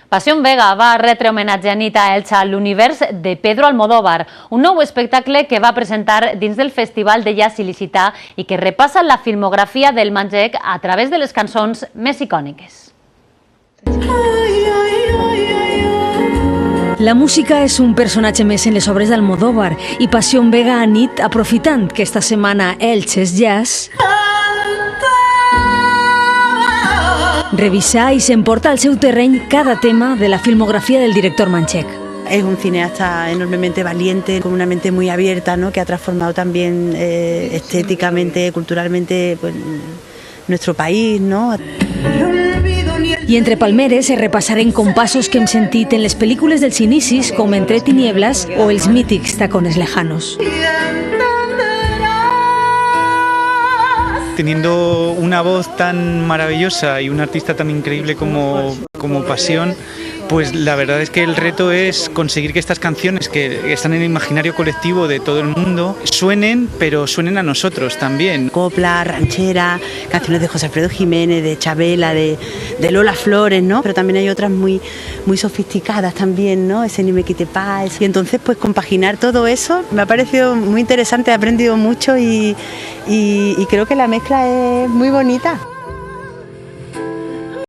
Passió Vega va retre homenatge a Nit a Elx a l'univers de Pedro Almodóvar, un nou espectacle que va presentar dins del Festival de Jazz Il·licità i que repassa la filmografia del manxec a través de les cançons més icòniques. La música és un personatge més en les obres d'Almodóvar i Passió Vega a Nit, aprofitant que esta setmana Elx és jazz, revisar y se emporta al seu terreny cada tema de la filmografía del director manchec. Es un cineasta enormemente valiente, con una mente muy abierta, ¿no? Que ha transformado también estéticamente, culturalmente, pues, nuestro país, ¿no? I entre palmeres es repassarem compassos que hem sentit en les pel·lícules dels inicis, com Entre tinieblas o els mítics Tacones lejanos. Teniendo una voz tan maravillosa y un artista tan increíble como Pasión, pues la verdad es que el reto es conseguir que estas canciones que están en el imaginario colectivo de todo el mundo suenen, pero suenen a nosotros también. Copla, ranchera, canciones de José Alfredo Jiménez, de Chabela, de Lola Flores, ¿no? Pero también hay otras muy sofisticadas también, ¿no? Ese Ni me quite paz. Y entonces, pues compaginar todo eso me ha parecido muy interesante, he aprendido mucho y creo que la mezcla es muy bonita.